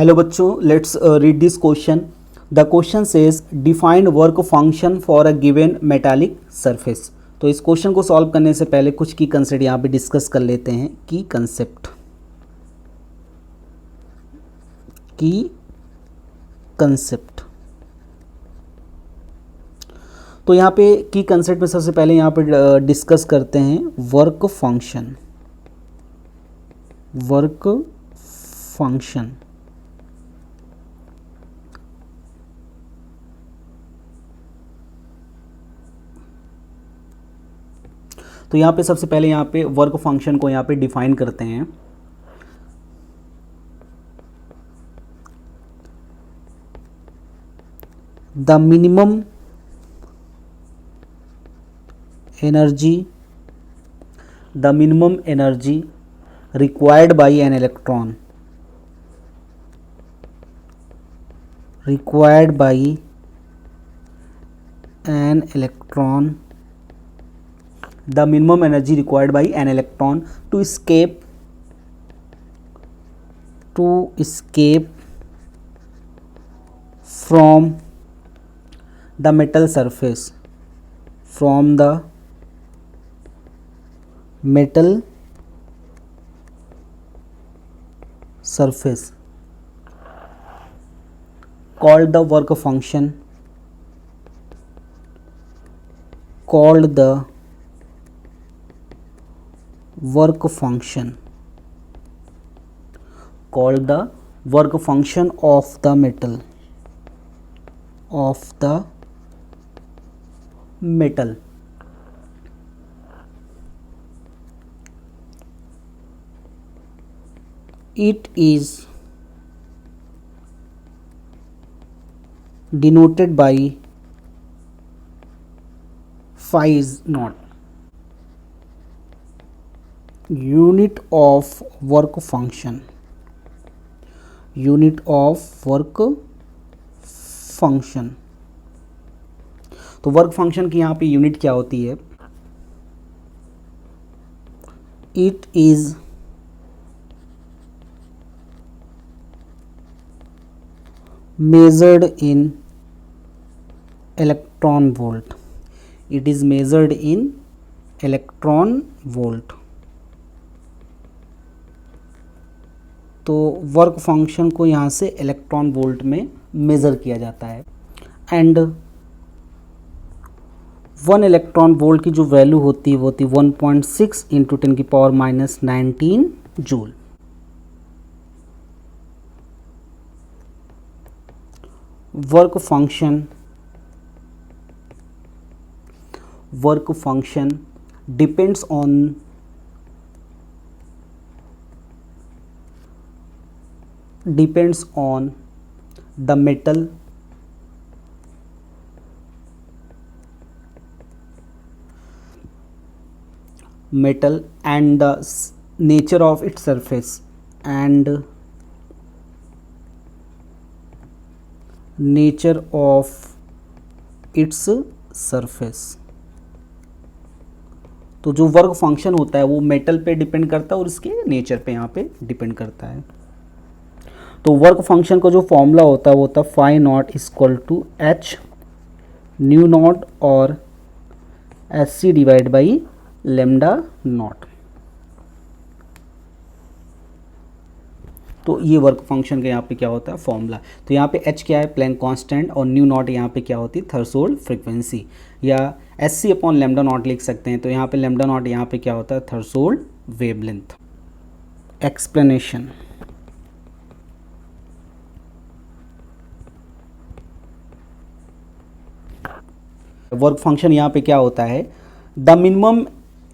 Hello बच्चों, let's read this question. The question says defined work function for a given metallic surface. तो इस question को solve करने से पहले कुछ की कंसेप्ट यहाँ पे डिस्कस कर लेते हैं. की कंसेप्ट. तो यहाँ पे की कंसेप्ट में सबसे पहले यहाँ पे डिस्कस करते हैं वर्क फंक्शन. तो यहाँ पे सबसे पहले यहाँ पे वर्क फंक्शन को यहाँ पे डिफाइन करते हैं. The minimum energy required by an electron the minimum energy required by an electron to escape from the metal surface called the work function of the metal. It is denoted by phi naught. Unit of work function. तो work function की यहाँ पे unit क्या होती है? It is measured in electron volt. तो work function को यहाँ से इलेक्ट्रॉन वोल्ट में मेज़र किया जाता है. एंड 1 इलेक्ट्रॉन वोल्ट की जो वैल्यू होती है वो होती है 1.6 into 10⁻⁹ joule. Work function depends on the metal and the nature of its surface तो जो वर्क फंक्शन होता है वो मेटल पे डिपेंड करता है और इसके नेचर पे यहाँ पे डिपेंड करता है. तो वर्क फंक्शन का जो फॉर्मूला होता है वो होता है phi naught equal to H nu naught और S C divide by lambda naught. तो ये वर्क फंक्शन का यहाँ पे क्या होता है फॉर्मूला. तो यहाँ पे एच क्या है? Planck constant. और न्यू नॉट यहाँ पे क्या होती है? Threshold frequency. या S C upon lambda naught लिख सकते हैं. तो यहाँ पे लेमडा नॉट यहाँ पे क्या होता है? Threshold wavelength. Explanation. Work function यहाँ पे क्या होता है? The minimum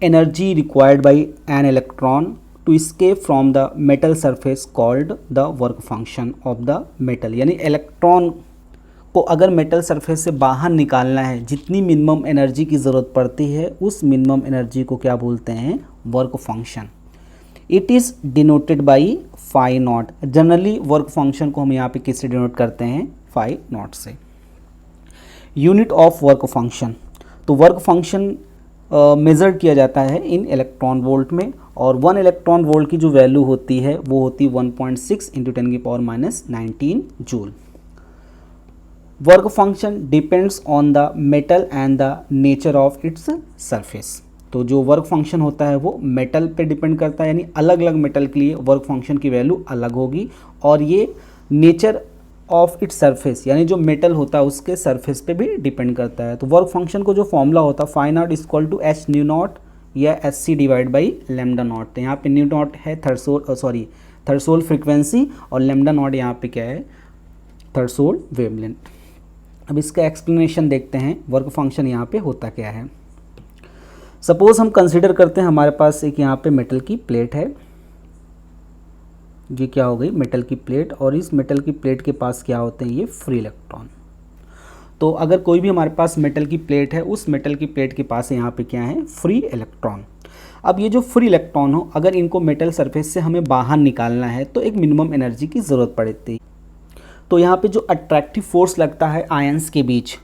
energy required by an electron to escape from the metal surface called the work function of the metal. यानी इलेक्ट्रॉन को अगर मेटल सरफेस से बाहर निकालना है, जितनी मिनिमम एनर्जी की ज़रूरत पड़ती है उस मिनिमम एनर्जी को क्या बोलते हैं? Work function. It is denoted by phi naught. Generally work function को हम यहाँ पे किससे डिनोट करते हैं? फाई नॉट से. Unit of work function. तो वर्क फंक्शन मेज़र किया जाता है इन इलेक्ट्रॉन वोल्ट में, और 1 इलेक्ट्रॉन वोल्ट की जो वैल्यू होती है वो होती है 1.6 × 10⁻⁻19 joule. Work function depends on the metal and the nature of its surface. तो जो वर्क फंक्शन होता है वो मेटल पे डिपेंड करता है, यानी अलग अलग मेटल के लिए वर्क फंक्शन की वैल्यू अलग होगी, और ये नेचर ऑफ इट्स सरफेस यानी जो मेटल होता है उसके सरफेस पे भी डिपेंड करता है। तो वर्क फंक्शन को जो फॉर्मूला होता है phi naught equal to H nu naught या H C divide by lambda naught. तो यहाँ पे न्यू नॉट है थ्रेशोल्ड फ्रीक्वेंसी, और लेमडा नॉट यहाँ पे क्या है, थ्रेशोल्ड वेवलेंथ। अब इसका एक्सप्लेनेशन देखते हैं, वर्क फंक्शन यहाँ पे होता क्या है। सपोज हम कंसिडर करते हैं हमारे पास एक यहाँ पे मेटल की प्लेट है, ये क्या हो गई मेटल की प्लेट, और इस मेटल की प्लेट के पास क्या होते हैं, ये फ्री इलेक्ट्रॉन। तो अगर कोई भी हमारे पास मेटल की प्लेट है, उस मेटल की प्लेट के पास यहाँ पे क्या है, फ्री इलेक्ट्रॉन। अब ये जो फ्री इलेक्ट्रॉन हो, अगर इनको मेटल सरफेस से हमें बाहर निकालना है तो एक मिनिमम एनर्जी की ज़रूरत पड़ती है। तो यहाँ पे जो अट्रैक्टिव फोर्स लगता है आयंस के बीच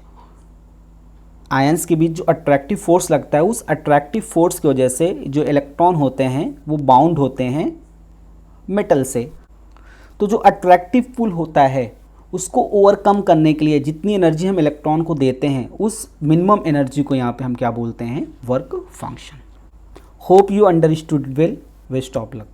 जो अट्रैक्टिव फोर्स लगता है, उस अट्रैक्टिव फोर्स की वजह से जो इलेक्ट्रॉन होते हैं वो बाउंड होते हैं मेटल से। तो जो अट्रैक्टिव पुल होता है उसको ओवरकम करने के लिए जितनी एनर्जी हम इलेक्ट्रॉन को देते हैं, उस मिनिमम एनर्जी को यहाँ पे हम क्या बोलते हैं, work function. Hope you understood well. Best of luck.